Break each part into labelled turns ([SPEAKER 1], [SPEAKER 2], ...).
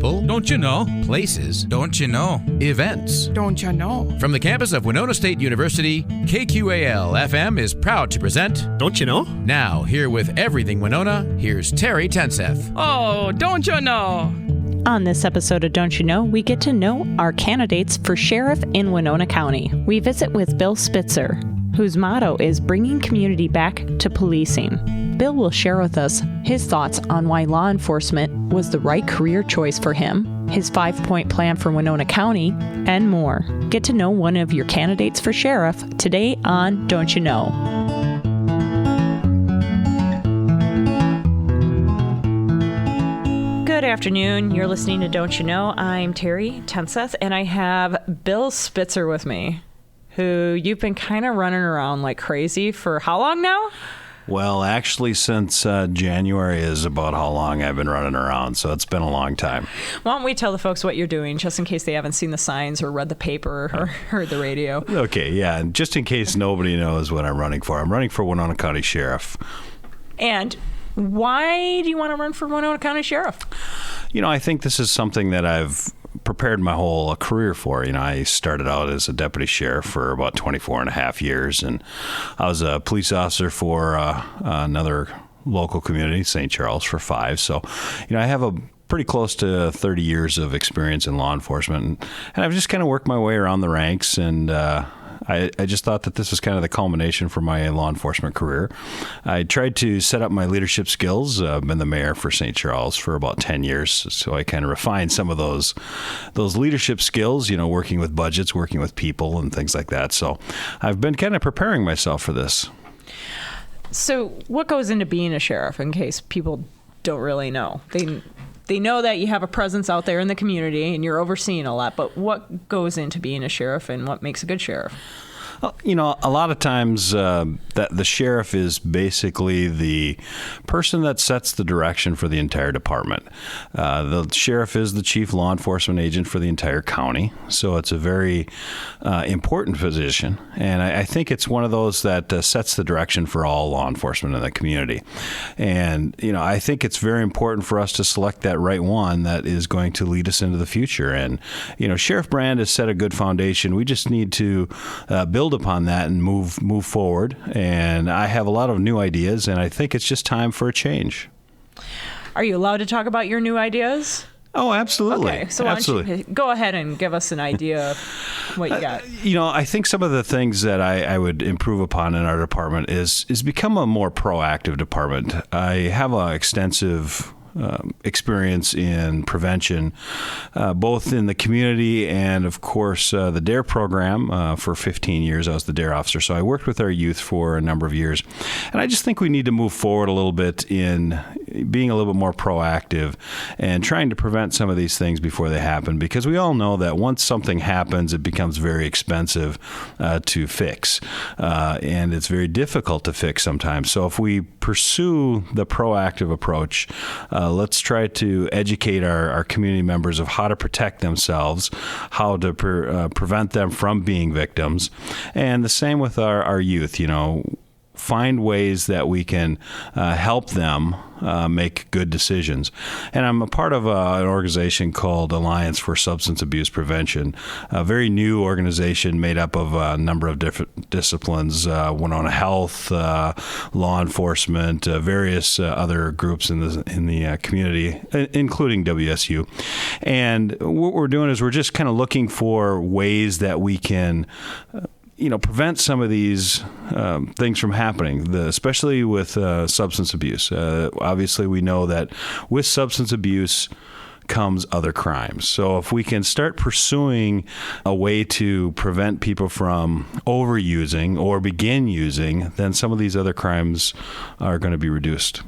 [SPEAKER 1] People,
[SPEAKER 2] Don't you know?
[SPEAKER 1] places,
[SPEAKER 3] Don't you know?
[SPEAKER 1] events.
[SPEAKER 4] Don't you know?
[SPEAKER 1] From the campus of Winona State University, KQAL FM is proud to present.
[SPEAKER 2] Don't you know?
[SPEAKER 1] Now, here with everything Winona, here's Terry Tenseth.
[SPEAKER 4] Oh, don't you know?
[SPEAKER 5] On this episode of Don't You Know, we get to know our candidates for sheriff in Winona County. We visit with Bill Spitzer, whose motto is bringing community back to policing. Bill will share with us his thoughts on why law enforcement was the right career choice for him, his 5-point plan for Winona County, and more. Get to know one of your candidates for sheriff today on Don't You Know. Good afternoon. You're listening to Don't You Know. I'm Terry Tenseth, and I have Bill Spitzer with me, who you've been kind of running around like crazy for how long now?
[SPEAKER 6] Well, actually, since January is about how long I've been running around, so it's been a long time.
[SPEAKER 5] Why don't we tell the folks what you're doing, just in case they haven't seen the signs or read the paper or heard the radio?
[SPEAKER 6] Okay, yeah, and just in case nobody knows what I'm running for Winona County Sheriff.
[SPEAKER 5] And why do you want to run for Winona County Sheriff?
[SPEAKER 6] You know, I think this is something that I've prepared my whole career for. You know, I started out as a deputy sheriff for about 24 and a half years, and I was a police officer for another local community, St. Charles, for 5. So, you know, I have a pretty close to 30 years of experience in law enforcement, and I've just kind of worked my way around the ranks, and I just thought that this was kind of the culmination for my law enforcement career. I tried to set up my leadership skills. I've been the mayor for St. Charles for about 10 years, so I kind of refined some of those leadership skills, you know, working with budgets, working with people, and things like that. So I've been kind of preparing myself for this.
[SPEAKER 5] So what goes into being a sheriff, in case people don't really know? They know that you have a presence out there in the community and you're overseeing a lot, but what goes into being a sheriff and what makes a good sheriff?
[SPEAKER 6] You know, a lot of times that the sheriff is basically the person that sets the direction for the entire department. The sheriff is the chief law enforcement agent for the entire county, so it's a very important position. And I think it's one of those that sets the direction for all law enforcement in the community. And, you know, I think it's very important for us to select that right one that is going to lead us into the future. And, you know, Sheriff Brand has set a good foundation. We just need to build upon that and move forward. And I have a lot of new ideas, and I think it's just time for a change.
[SPEAKER 5] Are you allowed to talk about your new ideas?
[SPEAKER 6] Oh, absolutely.
[SPEAKER 5] Okay, so why don't you go ahead and give us an idea of what you got.
[SPEAKER 6] You know, I think some of the things that I would improve upon in our department is become a more proactive department. I have an extensive experience in prevention, both in the community and, of course, the DARE program. For 15 years, I was the DARE officer, so I worked with our youth for a number of years. And I just think we need to move forward a little bit in being a little bit more proactive and trying to prevent some of these things before they happen, because we all know that once something happens, it becomes very expensive to fix, and it's very difficult to fix sometimes. So if we pursue the proactive approach, let's try to educate our community members of how to protect themselves, how to prevent them from being victims. And the same with our youth, you know, find ways that we can help them make good decisions. And I'm a part of an organization called Alliance for Substance Abuse Prevention, a very new organization made up of a number of different disciplines, Winona Health, law enforcement, various other groups in the community, including WSU. And what we're doing is we're just kind of looking for ways that we can prevent some of these things from happening, especially with substance abuse. Obviously, we know that with substance abuse comes other crimes. So if we can start pursuing a way to prevent people from overusing or begin using, then some of these other crimes are going to be reduced.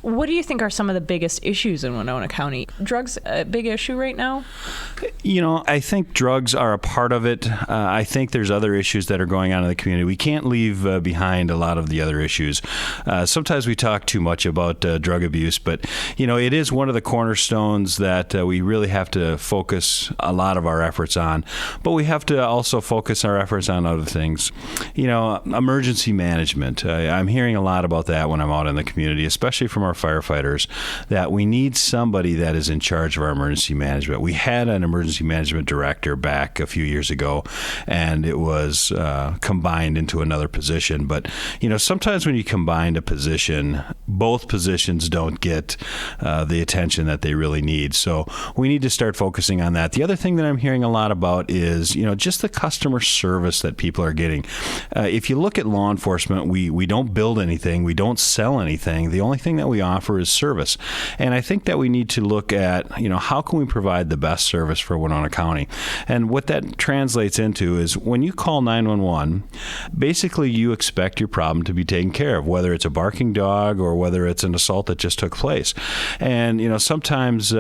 [SPEAKER 5] What do you think are some of the biggest issues in Winona County? Drugs a big issue right now?
[SPEAKER 6] You know, I think drugs are a part of it. I think there's other issues that are going on in the community. We can't leave behind a lot of the other issues. Sometimes we talk too much about drug abuse, but, you know, it is one of the cornerstones that we really have to focus a lot of our efforts on. But we have to also focus our efforts on other things. You know, emergency management. I'm hearing a lot about that when I'm out in the community, especially from our more firefighters, that we need somebody that is in charge of our emergency management. We had an emergency management director back a few years ago, and it was combined into another position. But, sometimes when you combine a position, both positions don't get the attention that they really need. So we need to start focusing on that. The other thing that I'm hearing a lot about is, just the customer service that people are getting. If you look at law enforcement, we don't build anything. We don't sell anything. The only thing that we offer is service. And I think that we need to look at, how can we provide the best service for Winona County? And what that translates into is when you call 911, basically you expect your problem to be taken care of, whether it's a barking dog or whether it's an assault that just took place. And, sometimes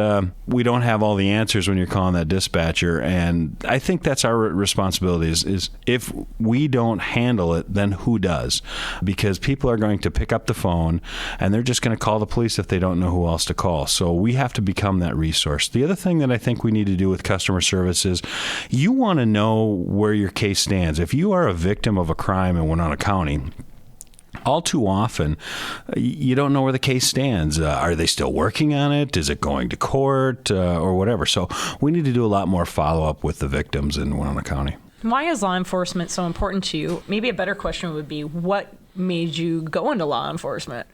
[SPEAKER 6] we don't have all the answers when you're calling that dispatcher. And I think that's our responsibility is if we don't handle it, then who does? Because people are going to pick up the phone and they're just going to call the police if they don't know who else to call. So we have to become that resource. The other thing that I think we need to do with customer service is you want to know where your case stands. If you are a victim of a crime in Winona County, all too often, you don't know where the case stands. Are they still working on it? Is it going to court or whatever? So we need to do a lot more follow-up with the victims in Winona County.
[SPEAKER 5] Why is law enforcement so important to you? Maybe a better question would be, what made you go into law enforcement?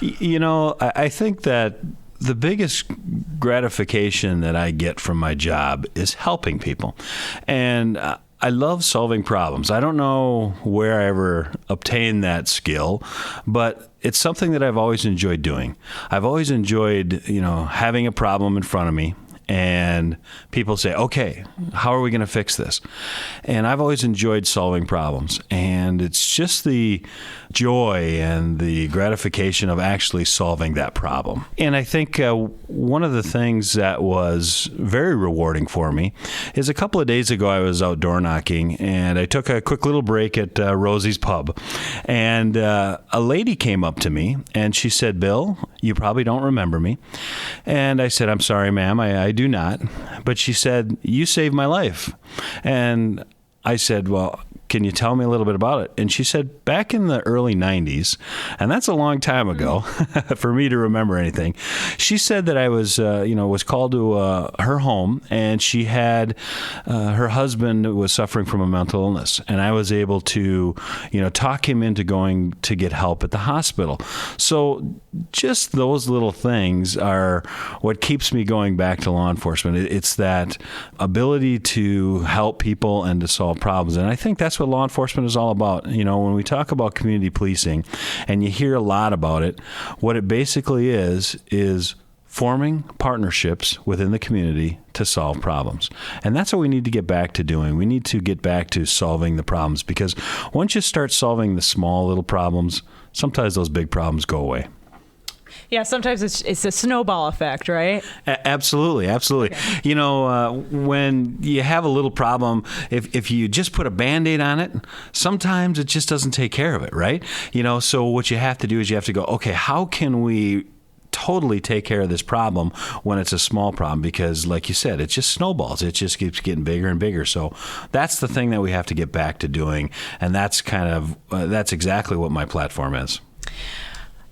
[SPEAKER 6] I think that the biggest gratification that I get from my job is helping people. And I love solving problems. I don't know where I ever obtained that skill, but it's something that I've always enjoyed doing. I've always enjoyed, having a problem in front of me and people say, okay, how are we going to fix this? And I've always enjoyed solving problems. And it's just the joy and the gratification of actually solving that problem. And I think one of the things that was very rewarding for me is a couple of days ago, I was out door knocking and I took a quick little break at Rosie's Pub. And a lady came up to me and she said, "Bill, you probably don't remember me." And I said, "I'm sorry, ma'am, I do not." But she said, "You saved my life." And I said, "Well, can you tell me a little bit about it?" And she said, back in the early 90s, and that's a long time ago for me to remember anything, she said that I was called to her home, and she had her husband was suffering from a mental illness, and I was able to, talk him into going to get help at the hospital. So just those little things are what keeps me going back to law enforcement. It's that ability to help people and to solve problems, and I think that's what law enforcement is all about. When we talk about community policing, and you hear a lot about it, what it basically is forming partnerships within the community to solve problems. And that's what we need to get back to doing. We need to get back to solving the problems, because once you start solving the small little problems, sometimes those big problems go away.
[SPEAKER 5] Yeah, sometimes it's a snowball effect, right?
[SPEAKER 6] Absolutely. Okay. When you have a little problem, if you just put a Band-Aid on it, sometimes it just doesn't take care of it, right? So what you have to do is you have to go, okay, how can we totally take care of this problem when it's a small problem? Because like you said, it just snowballs. It just keeps getting bigger and bigger. So that's the thing that we have to get back to doing. And that's that's exactly what my platform is.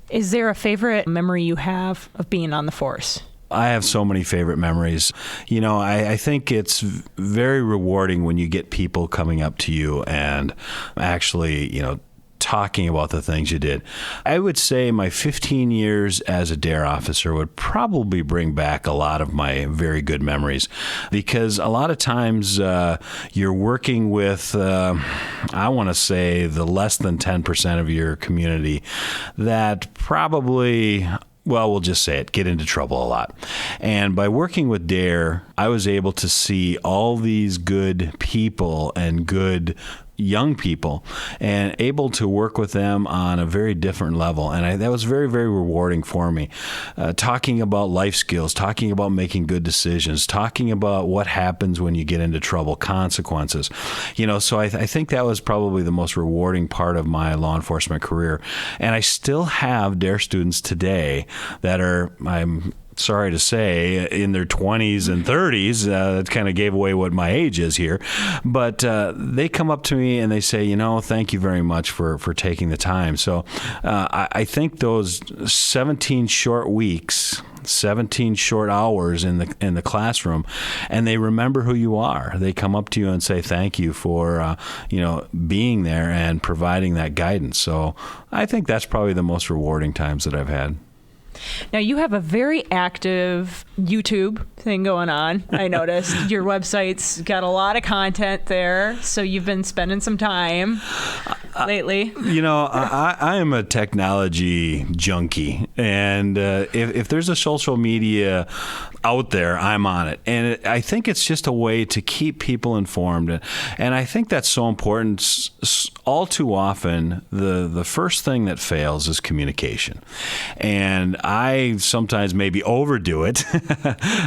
[SPEAKER 5] Is there a favorite memory you have of being on the force?
[SPEAKER 6] I have so many favorite memories. I think it's very rewarding when you get people coming up to you and actually, talking about the things you did. I would say my 15 years as a DARE officer would probably bring back a lot of my very good memories, because a lot of times you're working with, I want to say, the less than 10% of your community that probably, well, we'll just say it, get into trouble a lot. And by working with DARE, I was able to see all these good people and good young people and able to work with them on a very different level. And that was very, very rewarding for me. Talking about life skills, talking about making good decisions, talking about what happens when you get into trouble, consequences. So I think that was probably the most rewarding part of my law enforcement career. And I still have DARE students today that are, I'm sorry to say, in their 20s and 30s. That kind of gave away what my age is here. But they come up to me and they say, thank you very much for taking the time. So I think those 17 short weeks, 17 short hours in the classroom, and they remember who you are. They come up to you and say thank you for being there and providing that guidance. So I think that's probably the most rewarding times that I've had.
[SPEAKER 5] Now, you have a very active YouTube thing going on. I noticed your website's got a lot of content there, so you've been spending some time lately.
[SPEAKER 6] I am a technology junkie, and if there's a social media out there, I'm on it. And I think it's just a way to keep people informed. And I think that's so important. All too often, the first thing that fails is communication. And I sometimes maybe overdo it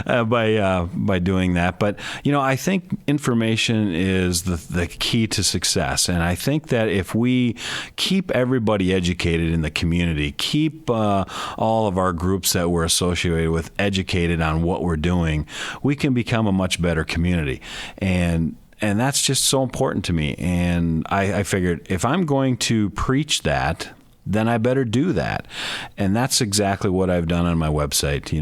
[SPEAKER 6] by doing that. But, I think information is the key to success. And I think that if we keep everybody educated in the community, keep all of our groups that we're associated with educated on what we're doing, we can become a much better community. And that's just so important to me. And I figured if I'm going to preach that, then I better do that. And that's exactly what I've done on my website.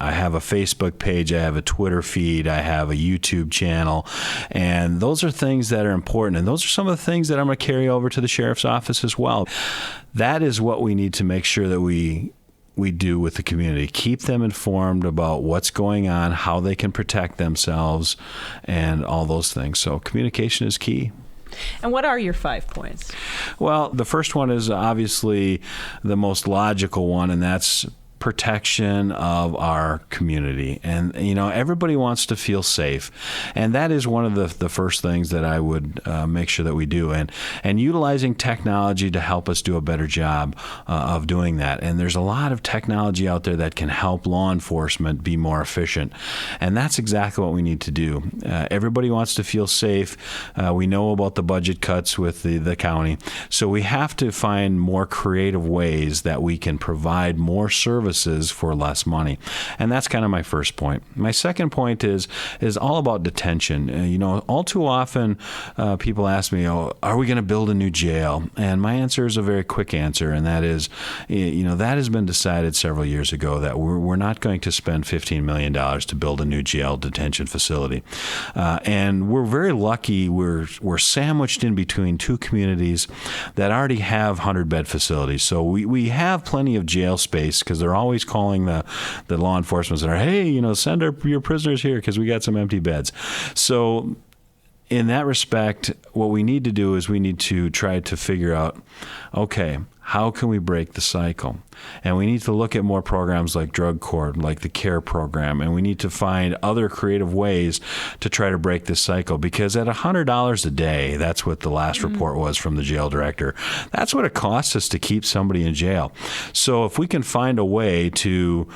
[SPEAKER 6] I have a Facebook page, I have a Twitter feed, I have a YouTube channel, and those are things that are important. And those are some of the things that I'm going to carry over to the sheriff's office as well. That is what we need to make sure that we do with the community. Keep them informed about what's going on, how they can protect themselves, and all those things. So communication is key.
[SPEAKER 5] And what are your 5 points?
[SPEAKER 6] Well, the first one is obviously the most logical one, and that's protection of our community. And, everybody wants to feel safe. And that is one of the first things that I would make sure that we do. And utilizing technology to help us do a better job of doing that. And there's a lot of technology out there that can help law enforcement be more efficient. And that's exactly what we need to do. Everybody wants to feel safe. We know about the budget cuts with the county. So we have to find more creative ways that we can provide more services for less money. And that's kind of my first point. My second point is all about detention. All too often people ask me, are we going to build a new jail? And my answer is a very quick answer, and that is, that has been decided several years ago that we're not going to spend $15 million to build a new jail detention facility. And we're very lucky. We're sandwiched in between two communities that already have 100-bed facilities. So we have plenty of jail space because they're always calling the law enforcement center, hey, send your prisoners here because we got some empty beds. So in that respect, what we need to do is we need to try to figure out, okay, how can we break the cycle? And we need to look at more programs like drug court, like the CARE program, and we need to find other creative ways to try to break this cycle. Because at $100 a day, that's what the last report was from the jail director, that's what it costs us to keep somebody in jail. So if we can find a way to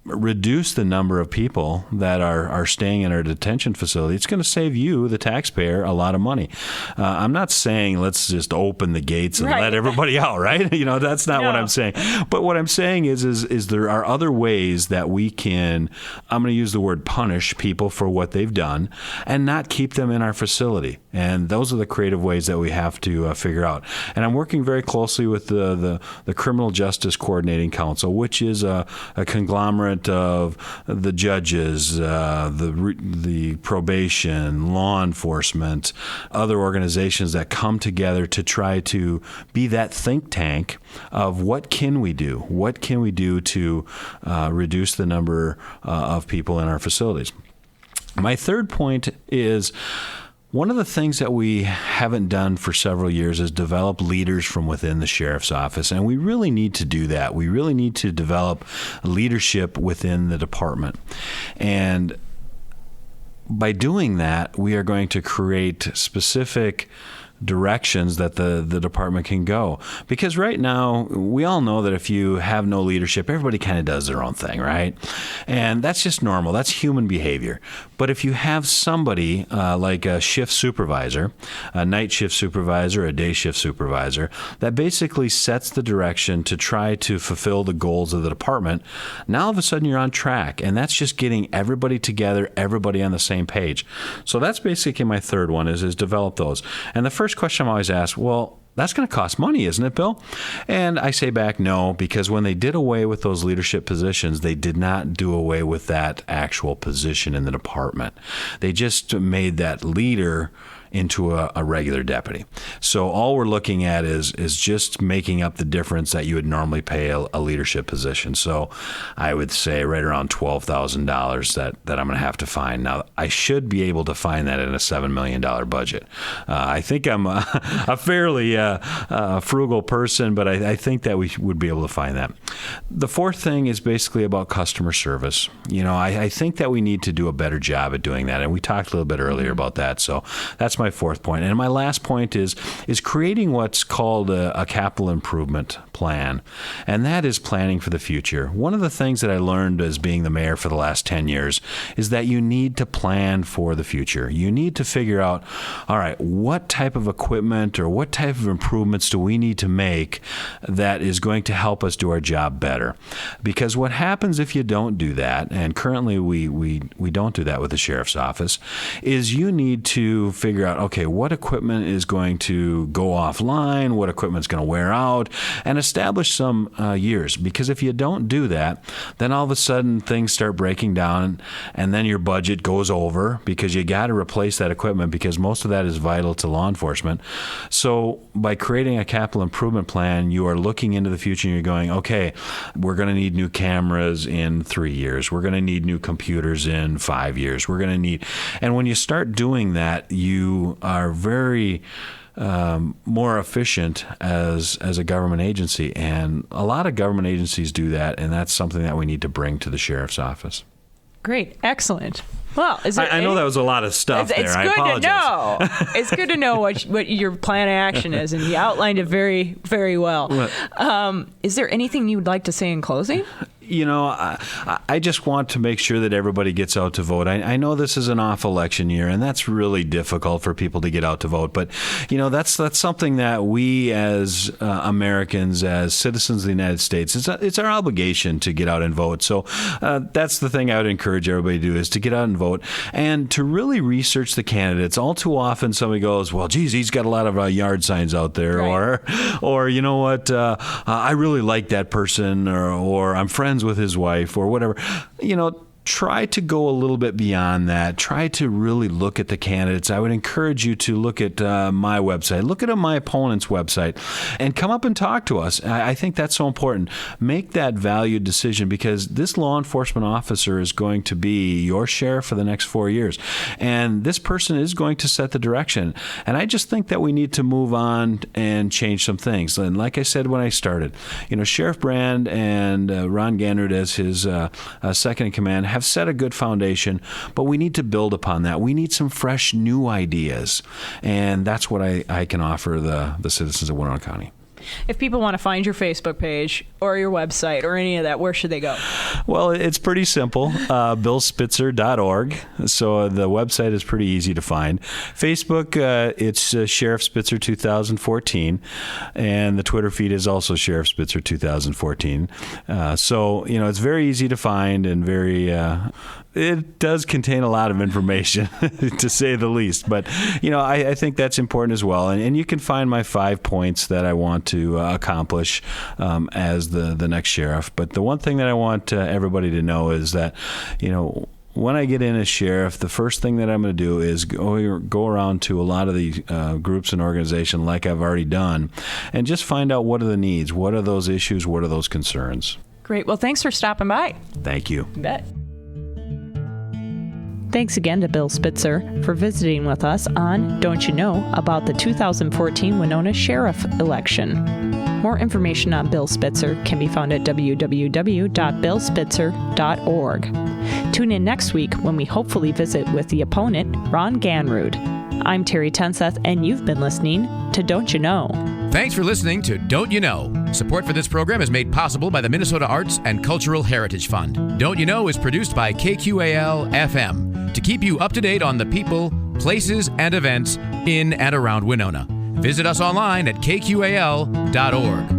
[SPEAKER 6] reduce the number of people that are staying in our detention facility, it's going to save you, the taxpayer, a lot of money. I'm not saying let's just open the gates and let everybody out, right? That's not what I'm saying. But what I'm saying is there are other ways that we can, I'm going to use the word punish people for what they've done and not keep them in our facility. And those are the creative ways that we have to figure out. And I'm working very closely with the Criminal Justice Coordinating Council, which is a conglomerate of the judges, the probation, law enforcement, other organizations that come together to try to be that think tank of what can we do? What can we do to reduce the number of people in our facilities? My third point is, one of the things that we haven't done for several years is develop leaders from within the sheriff's office, and we really need to do that. We really need to develop leadership within the department. And by doing that, we are going to create specific directions that the department can go. Because right now, we all know that if you have no leadership, everybody kind of does their own thing, right? And that's just normal. That's human behavior. But if you have somebody like a shift supervisor, a night shift supervisor, a day shift supervisor, that basically sets the direction to try to fulfill the goals of the department, now all of a sudden you're on track. And that's just getting everybody together, everybody on the same page. So that's basically my third one is develop those. And the first question I'm always asked, well, that's going to cost money, isn't it, Bill? And I say back, no, because when they did away with those leadership positions, they did not do away with that actual position in the department. They just made that leader into a regular deputy. So all we're looking at is just making up the difference that you would normally pay a leadership position. So I would say right around $12,000 that I'm going to have to find. Now, I should be able to find that in a $7 million budget. I think I'm a fairly frugal person, but I think that we would be able to find that. The fourth thing is basically about customer service. I think that we need to do a better job at doing that, and we talked a little bit earlier about that. So that's my fourth point. And my last point is creating what's called a capital improvement plan. And that is planning for the future. One of the things that I learned as being the mayor for the last 10 years is that you need to plan for the future. You need to figure out, all right, what type of equipment or what type of improvements do we need to make that is going to help us do our job better? Because what happens if you don't do that, and currently we don't do that with the sheriff's office, is you need to figure out, okay, what equipment is going to go offline, what equipment's going to wear out, and establish some years. Because if you don't do that, then all of a sudden things start breaking down, and then your budget goes over because you got to replace that equipment because most of that is vital to law enforcement. So by creating a capital improvement plan, you are looking into the future and you're going, okay, we're going to need new cameras in 3 years. We're going to need new computers in 5 years. We're going to need, and when you start doing that, you are very more efficient as a government agency. And a lot of government agencies do that, and that's something that we need to bring to the sheriff's office.
[SPEAKER 5] Great. Excellent. Well,
[SPEAKER 6] I know that was a lot of stuff there. I apologize.
[SPEAKER 5] It's good to know what your plan of action is, and you outlined it very, very well. Is there anything you would like to say in closing?
[SPEAKER 6] I just want to make sure that everybody gets out to vote. I know this is an off election year, and that's really difficult for people to get out to vote. But, that's something that we as Americans, as citizens of the United States, it's our obligation to get out and vote. So that's the thing I would encourage everybody to do, is to get out and vote and to really research the candidates. All too often somebody goes, well, geez, he's got a lot of yard signs out there. Right. Or you know what, I really like that person, or I'm friends with his wife, or whatever. Try to go a little bit beyond that. Try to really look at the candidates. I would encourage you to look at my website, look at my opponent's website, and come up and talk to us. I think that's so important. Make that valued decision, because this law enforcement officer is going to be your sheriff for the next 4 years. And this person is going to set the direction. And I just think that we need to move on and change some things. And like I said when I started, Sheriff Brand and Ron Ganrud as his second in command have set a good foundation, but we need to build upon that. We need some fresh, new ideas, and that's what I can offer the citizens of Winona County.
[SPEAKER 5] If people want to find your Facebook page or your website or any of that, where should they go?
[SPEAKER 6] Well, it's pretty simple. BillSpitzer.org. So the website is pretty easy to find. Facebook, it's Sheriff Spitzer 2014. And the Twitter feed is also Sheriff Spitzer 2014. So, it's very easy to find and very... it does contain a lot of information, to say the least. But, I think that's important as well. And you can find my 5 points that I want to accomplish as the next sheriff. But the one thing that I want everybody to know is that, when I get in as sheriff, the first thing that I'm going to do is go around to a lot of the groups and organizations, like I've already done, and just find out what are the needs, what are those issues, what are those concerns.
[SPEAKER 5] Great. Well, thanks for stopping by.
[SPEAKER 6] Thank you.
[SPEAKER 5] You bet. Thanks again to Bill Spitzer for visiting with us on Don't You Know about the 2014 Winona Sheriff election. More information on Bill Spitzer can be found at www.billspitzer.org. Tune in next week when we hopefully visit with the opponent, Ron Ganrud. I'm Terry Tenseth, and you've been listening to Don't You Know?
[SPEAKER 1] Thanks for listening to Don't You Know? Support for this program is made possible by the Minnesota Arts and Cultural Heritage Fund. Don't You Know is produced by KQAL FM to keep you up to date on the people, places, and events in and around Winona. Visit us online at kqal.org.